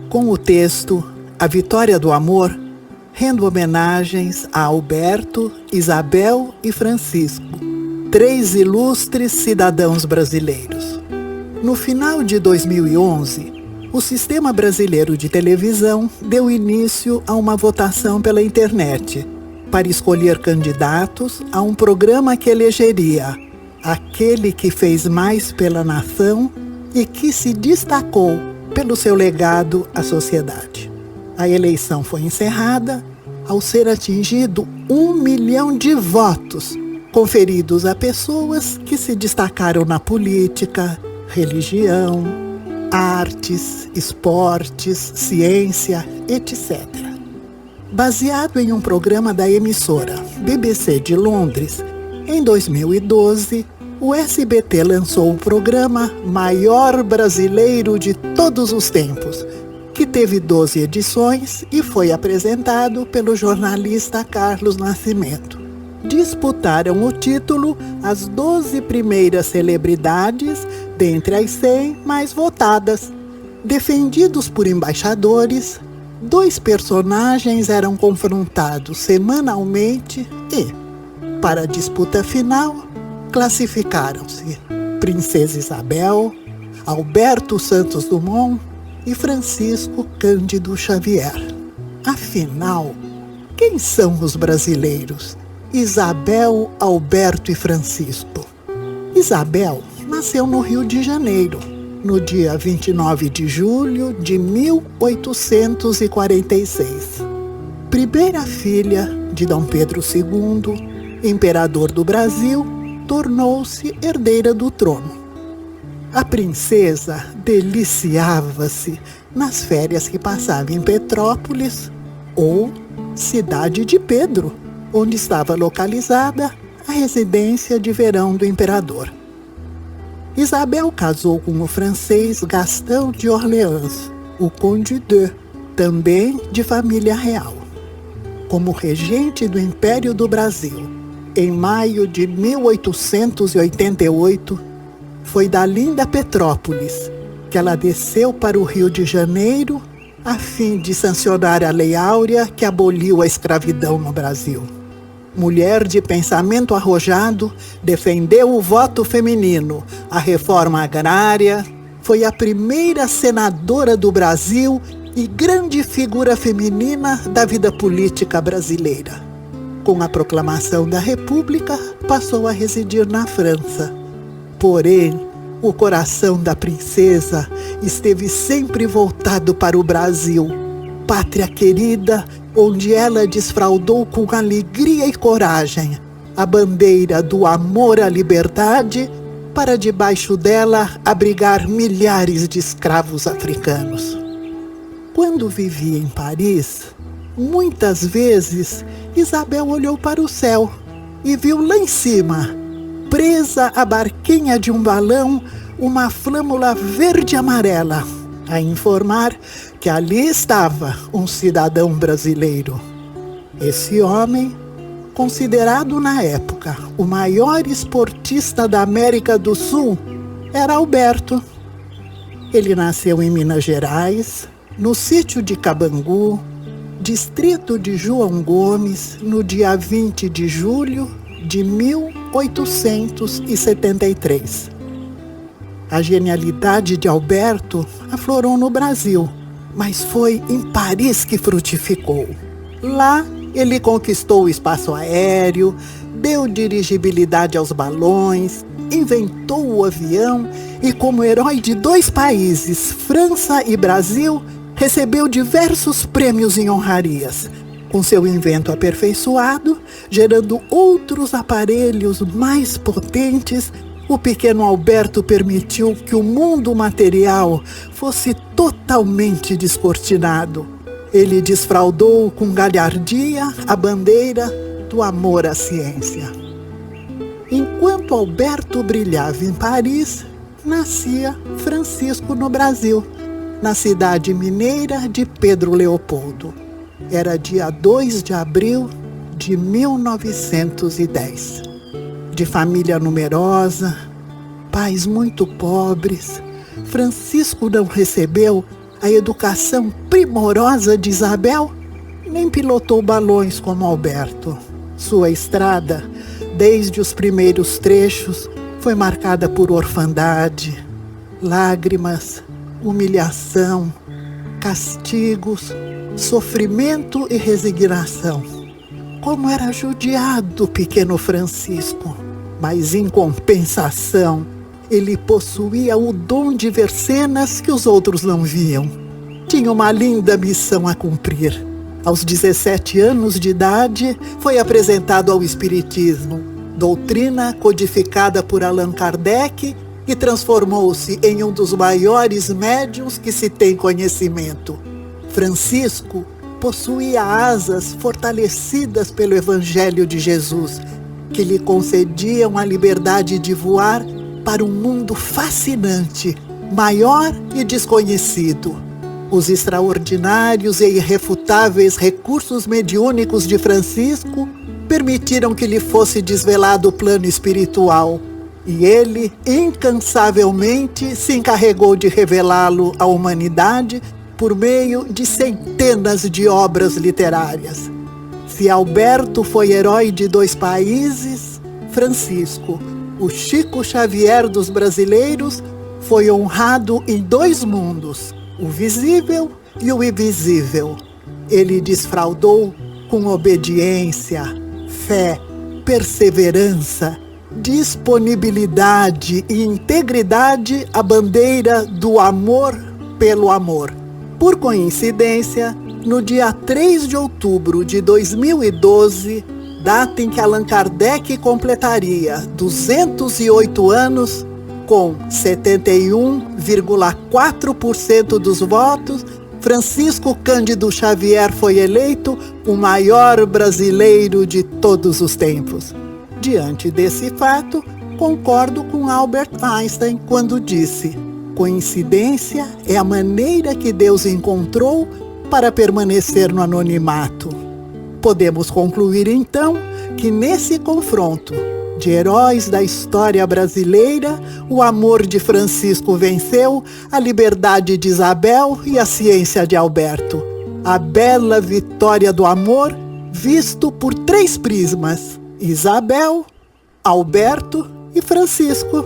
Com o texto A Vitória do Amor, rendo homenagens a Alberto, Isabel e Francisco, 3 ilustres cidadãos brasileiros. No final de 2011, o Sistema Brasileiro de Televisão deu início a uma votação pela internet para escolher candidatos a um programa que elegeria aquele que fez mais pela nação e que se destacou pelo seu legado à sociedade. A eleição foi encerrada ao ser atingido 1 milhão de votos conferidos a pessoas que se destacaram na política, religião, artes, esportes, ciência, etc. Baseado em um programa da emissora BBC de Londres, em 2012, o SBT lançou o programa Maior Brasileiro de Todos os Tempos, que teve 12 edições e foi apresentado pelo jornalista Carlos Nascimento. Disputaram o título as 12 primeiras celebridades dentre as 100 mais votadas. Defendidos por embaixadores, 2 personagens eram confrontados semanalmente e, para a disputa final, classificaram-se Princesa Isabel, Alberto Santos Dumont e Francisco Cândido Xavier. Afinal, quem são os brasileiros? Isabel, Alberto e Francisco. Isabel nasceu no Rio de Janeiro, no dia 29 de julho de 1846. Primeira filha de Dom Pedro II, imperador do Brasil, tornou-se herdeira do trono. A princesa deliciava-se nas férias que passava em Petrópolis ou Cidade de Pedro, onde estava localizada a residência de verão do imperador. Isabel casou com o francês Gaston de Orleans, o Conde de, também de família real. Como regente do Império do Brasil, em maio de 1888, foi da linda Petrópolis que ela desceu para o Rio de Janeiro a fim de sancionar a Lei Áurea que aboliu a escravidão no Brasil. Mulher de pensamento arrojado, defendeu o voto feminino, a reforma agrária, foi a primeira senadora do Brasil e grande figura feminina da vida política brasileira. Com a proclamação da República, passou a residir na França. Porém, o coração da princesa esteve sempre voltado para o Brasil, pátria querida, onde ela desfraldou com alegria e coragem a bandeira do amor à liberdade, para debaixo dela abrigar milhares de escravos africanos. Quando vivia em Paris, muitas vezes Isabel olhou para o céu e viu lá em cima, presa à barquinha de um balão, uma flâmula verde-amarela, a informar que ali estava um cidadão brasileiro. Esse homem, considerado na época o maior esportista da América do Sul, era Alberto. Ele nasceu em Minas Gerais, no sítio de Cabangu, distrito de João Gomes, no dia 20 de julho de 1873. A genialidade de Alberto aflorou no Brasil, mas foi em Paris que frutificou. Lá, ele conquistou o espaço aéreo, deu dirigibilidade aos balões, inventou o avião e, como herói de 2 países, França e Brasil, recebeu diversos prêmios em honrarias, com seu invento aperfeiçoado, gerando outros aparelhos mais potentes. O pequeno Alberto permitiu que o mundo material fosse totalmente descortinado. Ele desfraldou com galhardia a bandeira do amor à ciência. Enquanto Alberto brilhava em Paris, nascia Francisco no Brasil, na cidade mineira de Pedro Leopoldo. Era dia 2 de abril de 1910. De família numerosa, pais muito pobres, Francisco não recebeu a educação primorosa de Isabel, nem pilotou balões como Alberto. Sua estrada, desde os primeiros trechos, foi marcada por orfandade, lágrimas, humilhação, castigos, sofrimento e resignação. Como era judiado o pequeno Francisco, mas em compensação, ele possuía o dom de ver cenas que os outros não viam. Tinha uma linda missão a cumprir. Aos 17 anos de idade, foi apresentado ao Espiritismo, doutrina codificada por Allan Kardec, e transformou-se em um dos maiores médiuns que se tem conhecimento. Francisco possuía asas fortalecidas pelo Evangelho de Jesus, que lhe concediam a liberdade de voar para um mundo fascinante, maior e desconhecido. Os extraordinários e irrefutáveis recursos mediúnicos de Francisco permitiram que lhe fosse desvelado o plano espiritual, e ele, incansavelmente, se encarregou de revelá-lo à humanidade por meio de centenas de obras literárias. Se Alberto foi herói de 2 países, Francisco, o Chico Xavier dos brasileiros, foi honrado em 2 mundos, o visível e o invisível. Ele desfraldou com obediência, fé, perseverança, disponibilidade e integridade a bandeira do amor pelo amor. Por coincidência, no dia 3 de outubro de 2012, data em que Allan Kardec completaria 208 anos, com 71,4% dos votos, Francisco Cândido Xavier foi eleito o maior brasileiro de todos os tempos. Diante desse fato, concordo com Albert Einstein quando disse: coincidência é a maneira que Deus encontrou para permanecer no anonimato. Podemos concluir então que nesse confronto de heróis da história brasileira, o amor de Francisco venceu a liberdade de Isabel e a ciência de Alberto. A bela vitória do amor visto por 3 prismas: Isabel, Alberto e Francisco.